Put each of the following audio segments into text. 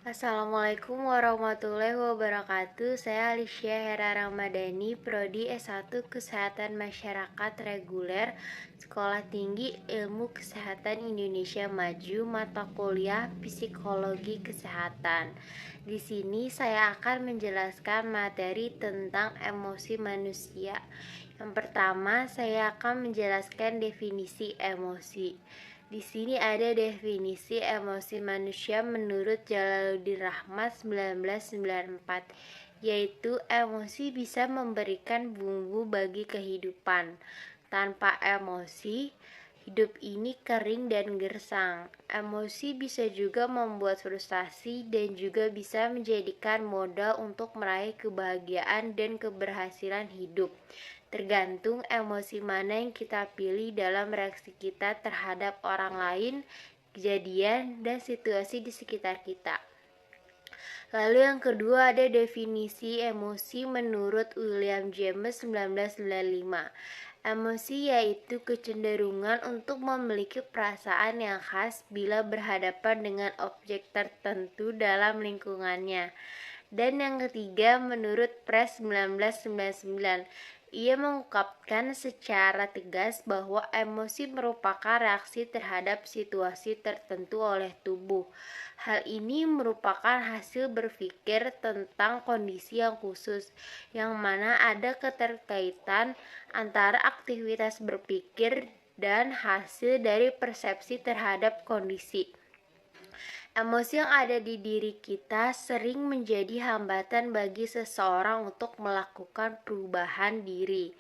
Assalamualaikum warahmatullahi wabarakatuh. Saya Alicia Hera Ramadhani, Prodi S1 Kesehatan Masyarakat Reguler, Sekolah Tinggi Ilmu Kesehatan Indonesia Maju, mata kuliah Psikologi Kesehatan. Di sini saya akan menjelaskan materi tentang emosi manusia. Yang pertama, saya akan menjelaskan definisi emosi. Di sini ada definisi emosi manusia menurut Jalaluddin Rahmat 1994, yaitu emosi bisa memberikan bumbu bagi kehidupan. Tanpa emosi, hidup ini kering dan gersang. Emosi bisa juga membuat frustasi dan juga bisa menjadikan modal untuk meraih kebahagiaan dan keberhasilan hidup. Tergantung emosi mana yang kita pilih dalam reaksi kita terhadap orang lain, kejadian, dan situasi di sekitar kita. Lalu yang kedua ada definisi emosi menurut William James 1995. Emosi yaitu kecenderungan untuk memiliki perasaan yang khas bila berhadapan dengan objek tertentu dalam lingkungannya. Dan yang ketiga menurut Press 1999, ia mengungkapkan secara tegas bahwa emosi merupakan reaksi terhadap situasi tertentu oleh tubuh. Hal ini merupakan hasil berpikir tentang kondisi yang khusus, yang mana ada keterkaitan antara aktivitas berpikir dan hasil dari persepsi terhadap kondisi. Emosi yang ada di diri kita sering menjadi hambatan bagi seseorang untuk melakukan perubahan diri.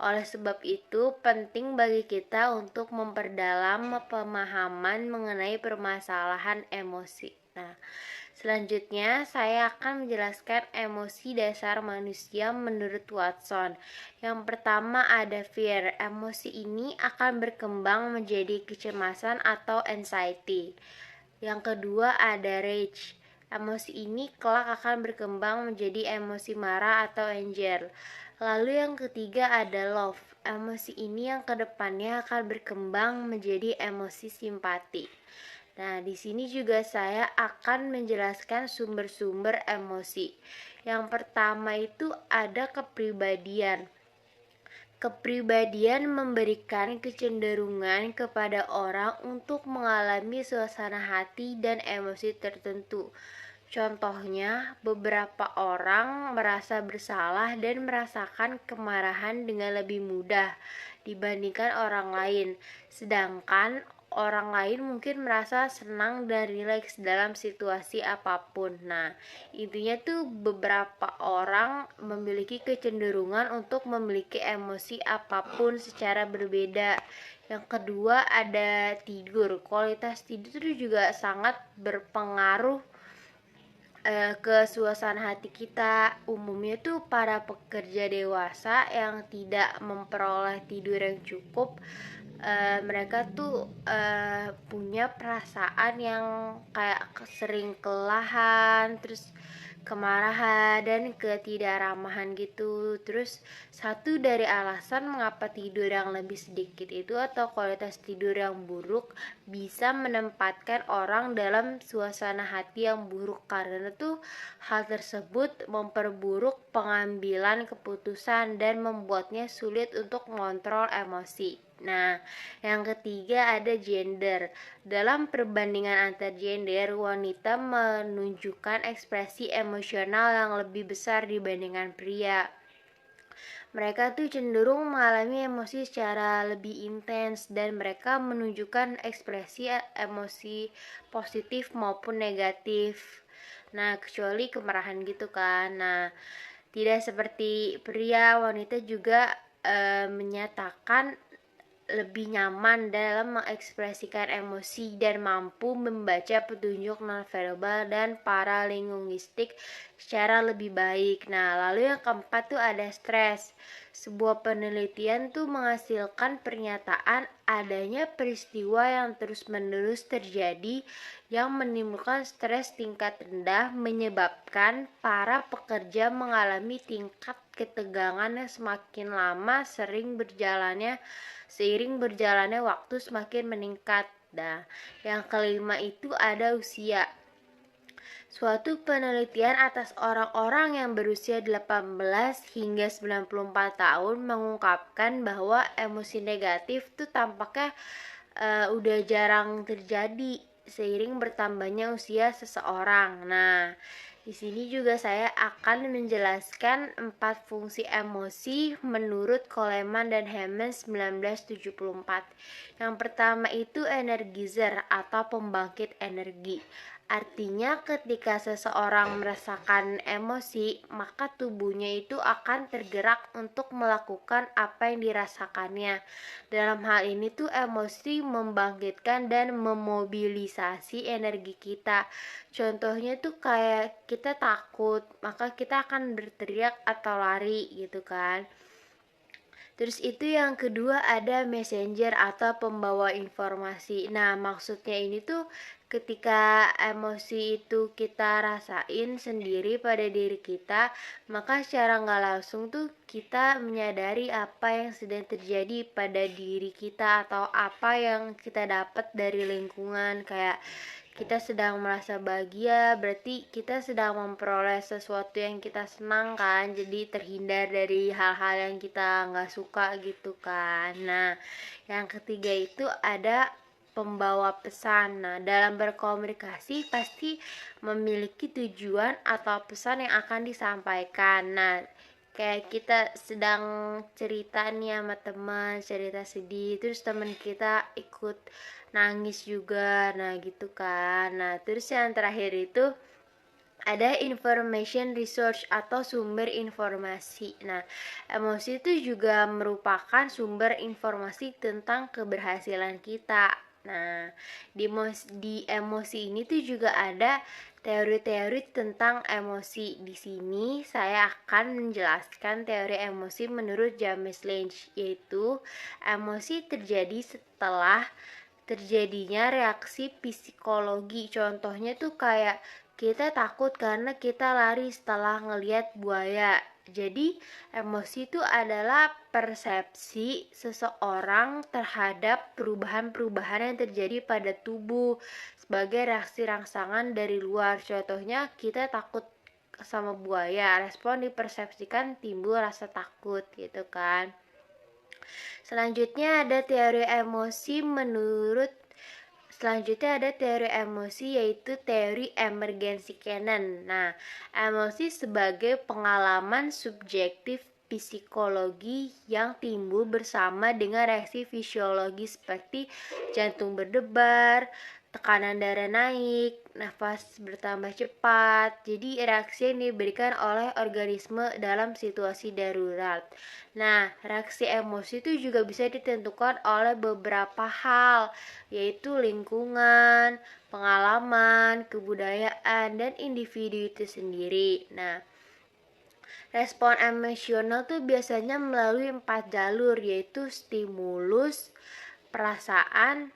Oleh sebab itu, penting bagi kita untuk memperdalam pemahaman mengenai permasalahan emosi. Nah, selanjutnya saya akan menjelaskan emosi dasar manusia menurut Watson. Yang pertama ada fear. Emosi ini akan berkembang menjadi kecemasan atau anxiety. Yang kedua ada rage. Emosi ini kelak akan berkembang menjadi emosi marah atau anger. Lalu yang ketiga ada love. Emosi ini yang kedepannya akan berkembang menjadi emosi simpati. Nah, di sini juga saya akan menjelaskan sumber-sumber emosi. Yang pertama itu ada kepribadian. Kepribadian memberikan kecenderungan kepada orang untuk mengalami suasana hati dan emosi tertentu. Contohnya, beberapa orang merasa bersalah dan merasakan kemarahan dengan lebih mudah dibandingkan orang lain, sedangkan orang lain mungkin merasa senang dan rileks dalam situasi apapun. Nah, intinya tuh beberapa orang memiliki kecenderungan untuk memiliki emosi apapun secara berbeda. Yang kedua ada tidur. Kualitas tidur juga sangat berpengaruh ke suasana hati kita. Umumnya tuh para pekerja dewasa yang tidak memperoleh tidur yang cukup, mereka tuh punya perasaan yang kayak sering kelelahan, terus kemarahan dan ketidakramahan gitu. Terus satu dari alasan mengapa tidur yang lebih sedikit itu atau kualitas tidur yang buruk bisa menempatkan orang dalam suasana hati yang buruk, karena tuh hal tersebut memperburuk pengambilan keputusan dan membuatnya sulit untuk mengontrol emosi. Nah, yang ketiga ada gender. Dalam perbandingan antar gender, wanita menunjukkan ekspresi emosional yang lebih besar dibandingkan pria. Mereka tuh cenderung mengalami emosi secara lebih intens dan mereka menunjukkan ekspresi emosi positif maupun negatif. Nah, kecuali kemarahan gitu kan. Nah, tidak seperti pria, wanita juga menyatakan lebih nyaman dalam mengekspresikan emosi dan mampu membaca petunjuk nonverbal dan paralinguistik secara lebih baik. Nah, lalu yang keempat tuh ada stres. Sebuah penelitian tuh menghasilkan pernyataan adanya peristiwa yang terus-menerus terjadi yang menimbulkan stres tingkat rendah, menyebabkan para pekerja mengalami tingkat ketegangan yang semakin lama seiring berjalannya waktu semakin meningkat. Nah, yang kelima itu ada usia. Suatu penelitian atas orang-orang yang berusia 18 hingga 94 tahun mengungkapkan bahwa emosi negatif tuh tampaknya udah jarang terjadi seiring bertambahnya usia seseorang. Nah, di sini juga saya akan menjelaskan 4 fungsi emosi menurut Coleman dan Hammonds 1974. Yang pertama itu energizer atau pembangkit energi. Artinya ketika seseorang merasakan emosi, maka tubuhnya itu akan tergerak untuk melakukan apa yang dirasakannya. Dalam hal ini tuh emosi membangkitkan dan memobilisasi energi kita. Contohnya tuh kayak kita takut, maka kita akan berteriak atau lari gitu kan. Terus itu yang kedua ada messenger atau pembawa informasi. Nah, maksudnya ini tuh ketika emosi itu kita rasain sendiri pada diri kita, maka secara nggak langsung tuh kita menyadari apa yang sedang terjadi pada diri kita atau apa yang kita dapat dari lingkungan. Kayak kita sedang merasa bahagia, berarti kita sedang memperoleh sesuatu yang kita senang kan, jadi terhindar dari hal-hal yang kita nggak suka gitu kan. Nah, yang ketiga itu ada pembawa pesan. Nah, dalam berkomunikasi pasti memiliki tujuan atau pesan yang akan disampaikan. Nah, kayak kita sedang cerita nih sama teman, cerita sedih, terus teman kita ikut nangis juga, nah gitu kan. Nah, terus yang terakhir itu ada information research atau sumber informasi. Nah, emosi itu juga merupakan sumber informasi tentang keberhasilan kita. Nah, di emosi ini tuh juga ada teori-teori tentang emosi. Di sini saya akan menjelaskan teori emosi menurut James Lange, yaitu emosi terjadi setelah terjadinya reaksi psikologi. Contohnya tuh kayak kita takut karena kita lari setelah ngelihat buaya. Jadi emosi itu adalah persepsi seseorang terhadap perubahan-perubahan yang terjadi pada tubuh sebagai reaksi rangsangan dari luar. Contohnya kita takut sama buaya, respon dipersepsikan timbul rasa takut gitu kan. Selanjutnya ada teori emosi yaitu teori emergency canon. Nah, emosi sebagai pengalaman subjektif psikologi yang timbul bersama dengan reaksi fisiologi seperti jantung berdebar, tekanan darah naik, nafas bertambah cepat. Jadi reaksi yang diberikan oleh organisme dalam situasi darurat. Nah, reaksi emosi itu juga bisa ditentukan oleh beberapa hal, yaitu lingkungan, pengalaman, kebudayaan, dan individu itu sendiri. Nah, respon emosional tuh biasanya melalui 4 jalur, yaitu stimulus, perasaan,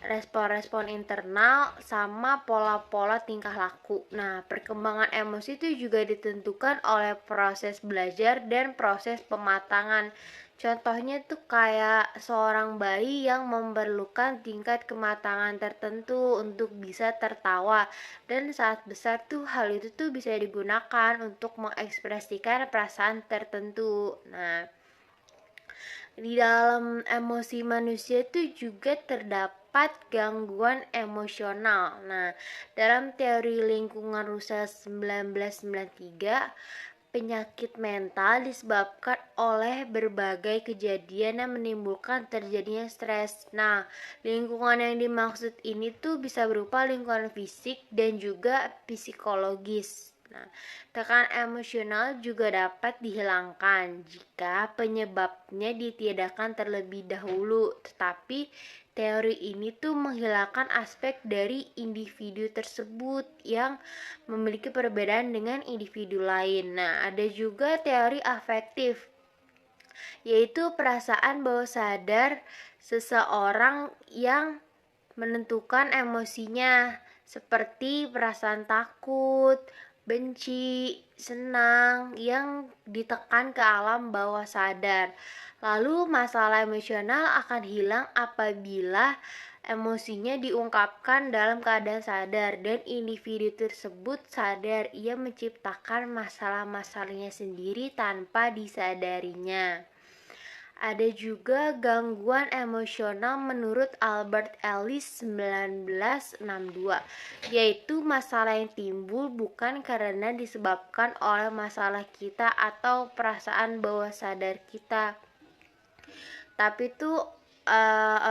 respon-respon internal, sama pola-pola tingkah laku. Nah, perkembangan emosi itu juga ditentukan oleh proses belajar dan proses pematangan. Contohnya tuh kayak seorang bayi yang memerlukan tingkat kematangan tertentu untuk bisa tertawa, dan saat besar tuh hal itu tuh bisa digunakan untuk mengekspresikan perasaan tertentu. Nah, di dalam emosi manusia itu juga terdapat gangguan emosional. Nah, dalam teori lingkungan Russell 1993, penyakit mental disebabkan oleh berbagai kejadian yang menimbulkan terjadinya stres. Nah, lingkungan yang dimaksud ini tuh bisa berupa lingkungan fisik dan juga psikologis. Nah, tekanan emosional juga dapat dihilangkan jika penyebabnya ditiadakan terlebih dahulu, tetapi teori ini tuh menghilangkan aspek dari individu tersebut yang memiliki perbedaan dengan individu lain. Nah, ada juga teori afektif, yaitu perasaan bawah sadar seseorang yang menentukan emosinya, seperti perasaan takut, benci, senang yang ditekan ke alam bawah sadar. Lalu masalah emosional akan hilang apabila Emosinya diungkapkan dalam keadaan sadar dan individu tersebut sadar ia menciptakan masalah-masalahnya sendiri tanpa disadarinya. Ada juga gangguan emosional menurut Albert Ellis 1962, yaitu masalah yang timbul bukan karena disebabkan oleh masalah kita atau perasaan bawah sadar kita, tapi itu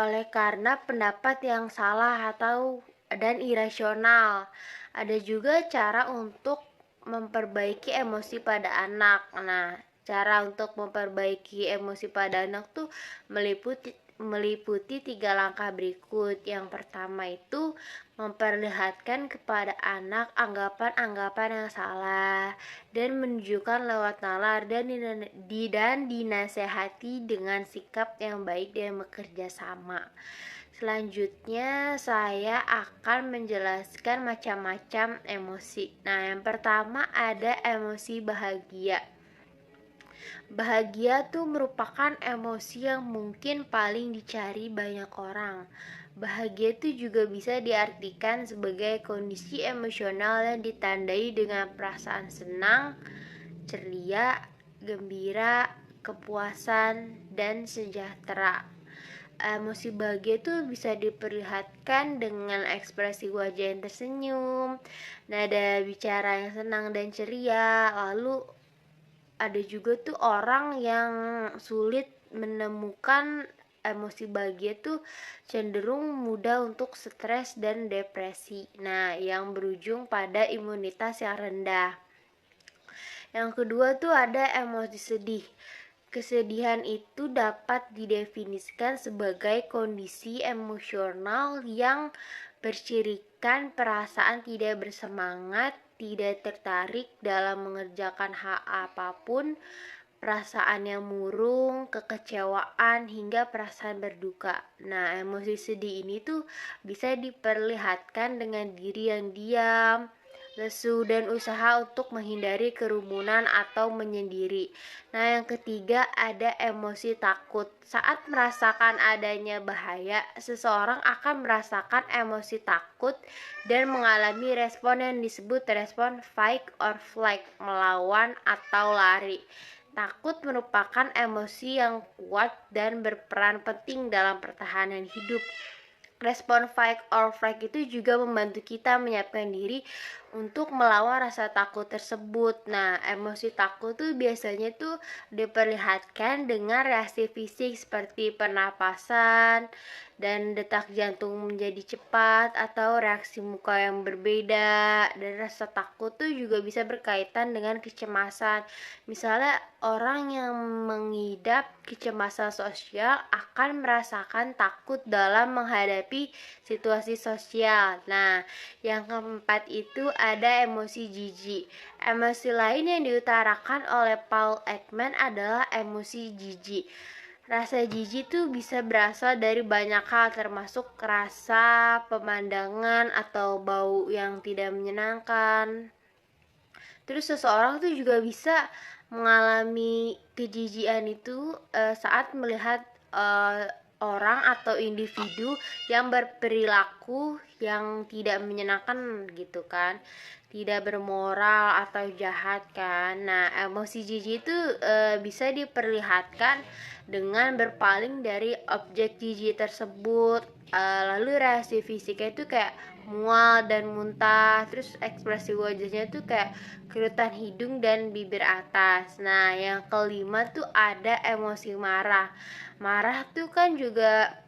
oleh karena pendapat yang salah atau dan irasional. Ada juga cara untuk memperbaiki emosi pada anak. Nah, cara untuk memperbaiki emosi pada anak tuh meliputi 3 langkah berikut. Yang pertama itu memperlihatkan kepada anak anggapan-anggapan yang salah dan menunjukkan lewat nalar dan dinasehati dengan sikap yang baik dan bekerja sama. Selanjutnya saya akan menjelaskan macam-macam emosi. Nah, yang pertama ada emosi bahagia. Bahagia tuh merupakan emosi yang mungkin paling dicari banyak orang. Bahagia itu juga bisa diartikan sebagai kondisi emosional yang ditandai dengan perasaan senang, ceria, gembira, kepuasan, dan sejahtera. Emosi bahagia itu bisa diperlihatkan dengan ekspresi wajah yang tersenyum, nada bicara yang senang dan ceria. Lalu ada juga tuh orang yang sulit menemukan emosi bahagia tuh cenderung mudah untuk stres dan depresi. Nah, yang berujung pada imunitas yang rendah. Yang kedua tuh ada emosi sedih. Kesedihan itu dapat didefinisikan sebagai kondisi emosional yang bercirikan perasaan tidak bersemangat, tidak tertarik dalam mengerjakan hal apapun, perasaan yang murung, kekecewaan, hingga perasaan berduka. Nah, emosi sedih ini tuh bisa diperlihatkan dengan diri yang diam, lesu, dan usaha untuk menghindari kerumunan atau menyendiri. Nah, yang ketiga ada emosi takut. Saat merasakan adanya bahaya, seseorang akan merasakan emosi takut dan mengalami respon yang disebut respon fight or flight, melawan atau lari. Takut merupakan emosi yang kuat dan berperan penting dalam pertahanan hidup. Respon fight or flight itu juga membantu kita menyiapkan diri untuk melawan rasa takut tersebut. Nah, emosi takut tuh biasanya tuh diperlihatkan dengan reaksi fisik seperti pernapasan dan detak jantung menjadi cepat atau reaksi muka yang berbeda. Dan rasa takut tuh juga bisa berkaitan dengan kecemasan. Misalnya orang yang mengidap kecemasan sosial akan merasakan takut dalam menghadapi situasi sosial. Nah, yang keempat itu ada emosi jijik. Emosi lain yang diutarakan oleh Paul Ekman adalah emosi jijik. Rasa jijik tuh bisa berasal dari banyak hal, termasuk rasa, pemandangan, atau bau yang tidak menyenangkan. Terus seseorang tuh juga bisa mengalami kejijikan itu saat melihat orang atau individu yang berperilaku yang tidak menyenangkan gitu kan, tidak bermoral atau jahat kan. Nah, emosi jijik itu bisa diperlihatkan dengan berpaling dari objek jijik tersebut. Lalu reaksi fisiknya itu kayak mual dan muntah, terus ekspresi wajahnya tuh kayak kerutan hidung dan bibir atas. Nah, yang kelima tuh ada emosi marah. Marah tuh kan juga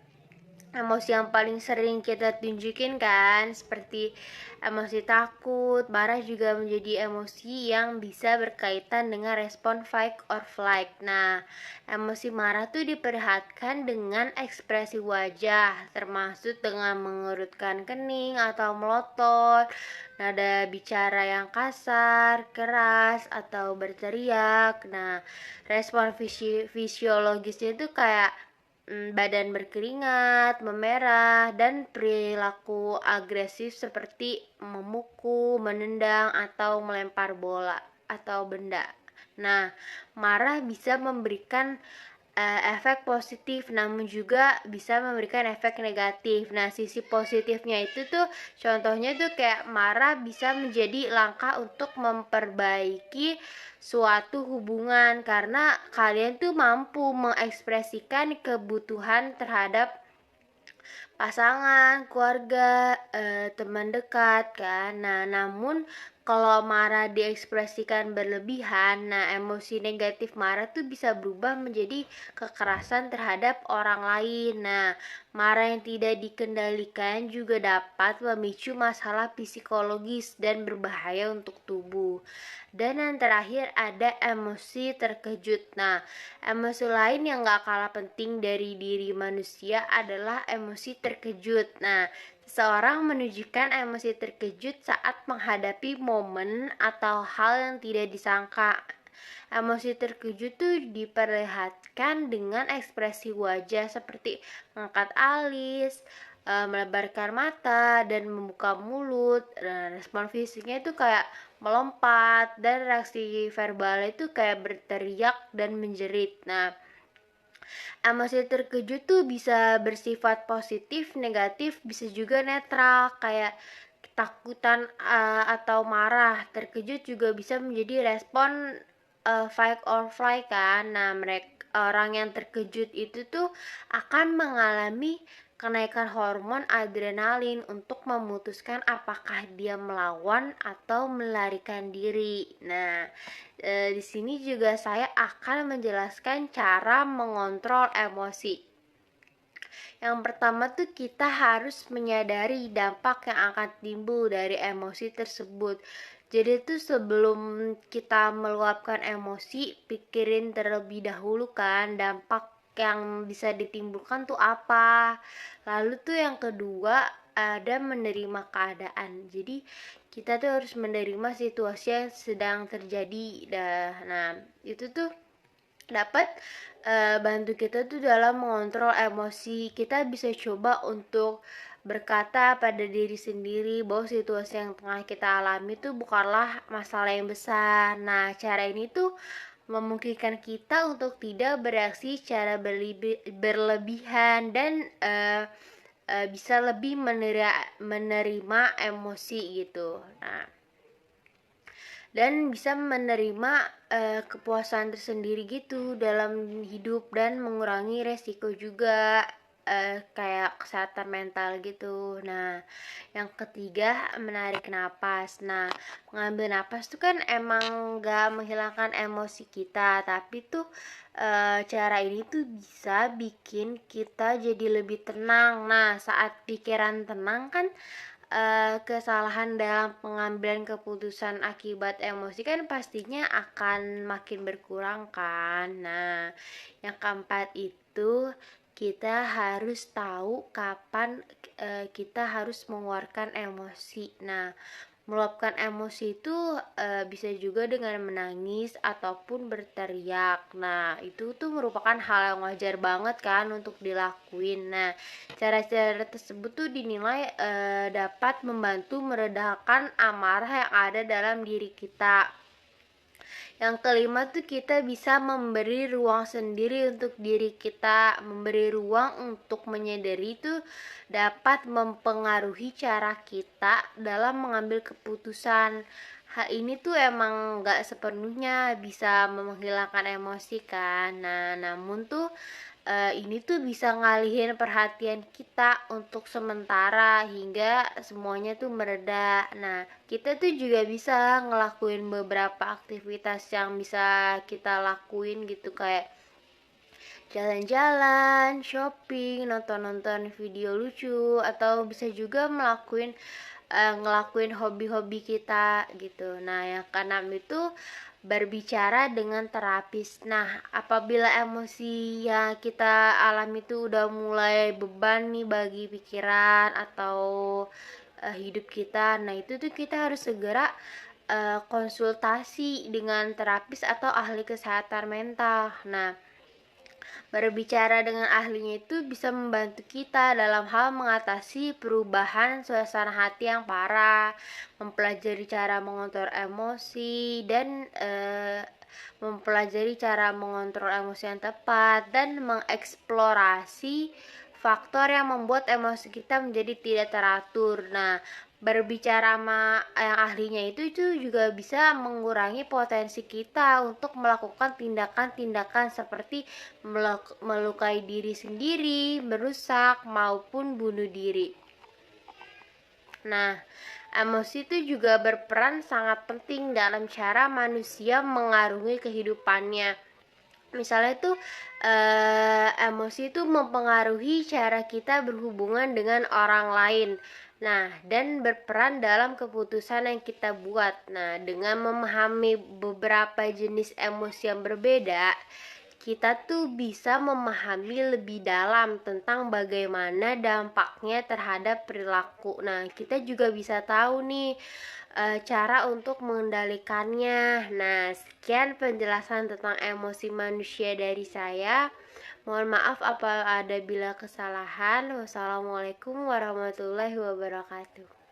emosi yang paling sering kita tunjukin kan, seperti emosi takut. Marah juga menjadi emosi yang bisa berkaitan dengan respon fight or flight. Nah, emosi marah tuh diperlihatkan dengan ekspresi wajah, termasuk dengan mengerutkan kening atau melotot, nada bicara yang kasar, keras, atau berteriak. Nah, respon fisiologisnya itu kayak badan berkeringat, memerah, dan perilaku agresif seperti memukul, menendang, atau melempar bola atau benda. Nah, marah bisa memberikan efek positif, namun juga bisa memberikan efek negatif. Nah, sisi positifnya itu tuh contohnya tuh kayak marah bisa menjadi langkah untuk memperbaiki suatu hubungan karena kalian tuh mampu mengekspresikan kebutuhan terhadap pasangan, keluarga, teman dekat kan. Nah, namun kalau marah diekspresikan berlebihan, nah emosi negatif marah tuh bisa berubah menjadi kekerasan terhadap orang lain. Nah, marah yang tidak dikendalikan juga dapat memicu masalah psikologis dan berbahaya untuk tubuh. Dan yang terakhir ada emosi terkejut. Nah, emosi lain yang gak kalah penting dari diri manusia adalah emosi terkejut. Nah, seseorang menunjukkan emosi terkejut saat menghadapi momen atau hal yang tidak disangka. Emosi terkejut tuh diperlihatkan dengan ekspresi wajah seperti mengangkat alis, melebarkan mata, dan membuka mulut. Nah, respon fisiknya itu kayak melompat, dan reaksi verbalnya itu kayak berteriak dan menjerit. Nah, emosi terkejut tuh bisa bersifat positif, negatif, bisa juga netral kayak ketakutan atau marah. Terkejut juga bisa menjadi respon fight or flight kan. Nah, orang yang terkejut itu tuh akan mengalami kenaikan hormon adrenalin untuk memutuskan apakah dia melawan atau melarikan diri. Nah, di sini juga saya akan menjelaskan cara mengontrol emosi. Yang pertama tuh kita harus menyadari dampak yang akan timbul dari emosi tersebut. Jadi tuh sebelum kita meluapkan emosi, pikirin terlebih dahulu kan dampak yang bisa ditimbulkan tuh apa. Lalu tuh yang kedua ada menerima keadaan. Jadi kita tuh harus menerima situasi yang sedang terjadi. Nah, itu tuh dapat bantu kita tuh dalam mengontrol emosi. Kita bisa coba untuk berkata pada diri sendiri bahwa situasi yang tengah kita alami itu bukanlah masalah yang besar. Nah, cara ini tuh memungkinkan kita untuk tidak bereaksi secara berlebihan dan bisa lebih menerima emosi gitu. Nah, dan bisa menerima kepuasan tersendiri gitu dalam hidup dan mengurangi resiko juga kayak kesehatan mental gitu. Nah, yang ketiga menarik napas. Nah, mengambil napas tuh kan emang gak menghilangkan emosi kita, tapi tuh cara ini tuh bisa bikin kita jadi lebih tenang. Nah, saat pikiran tenang kan kesalahan dalam pengambilan keputusan akibat emosi kan pastinya akan makin berkurang kan. Nah, yang keempat itu kita harus tahu kapan kita harus mengeluarkan emosi. Nah, meluapkan emosi itu bisa juga dengan menangis ataupun berteriak. Nah, itu tuh merupakan hal yang wajar banget kan untuk dilakuin. Nah, cara-cara tersebut tuh dinilai dapat membantu meredakan amarah yang ada dalam diri kita. Yang kelima tuh kita bisa memberi ruang sendiri untuk diri kita. Memberi ruang untuk menyadari itu dapat mempengaruhi cara kita dalam mengambil keputusan. Hal ini tuh emang gak sepenuhnya bisa menghilangkan emosi kan. Nah, namun tuh ini tuh bisa ngalihin perhatian kita untuk sementara hingga semuanya tuh mereda. Nah, kita tuh juga bisa ngelakuin beberapa aktivitas yang bisa kita lakuin gitu kayak jalan-jalan, shopping, nonton-nonton video lucu, atau bisa juga ngelakuin hobi-hobi kita gitu. Nah, yang keenam itu berbicara dengan terapis. Nah, apabila emosi yang kita alami itu udah mulai beban nih bagi pikiran atau hidup kita, nah itu tuh kita harus segera konsultasi dengan terapis atau ahli kesehatan mental. Nah, berbicara dengan ahlinya itu bisa membantu kita dalam hal mengatasi perubahan suasana hati yang parah, mempelajari cara mengontrol emosi, dan mempelajari cara mengontrol emosi yang tepat, dan mengeksplorasi faktor yang membuat emosi kita menjadi tidak teratur. Nah, berbicara sama yang ahlinya itu juga bisa mengurangi potensi kita untuk melakukan tindakan-tindakan seperti melukai diri sendiri, merusak, maupun bunuh diri. Nah, emosi itu juga berperan sangat penting dalam cara manusia mengarungi kehidupannya. Misalnya tuh emosi itu mempengaruhi cara kita berhubungan dengan orang lain. Nah, dan berperan dalam keputusan yang kita buat. Nah, dengan memahami beberapa jenis emosi yang berbeda, kita tuh bisa memahami lebih dalam tentang bagaimana dampaknya terhadap perilaku. Nah, kita juga bisa tahu nih cara untuk mengendalikannya. Nah, sekian penjelasan tentang emosi manusia dari saya. Mohon maaf apabila ada kesalahan. Wassalamualaikum warahmatullahi wabarakatuh.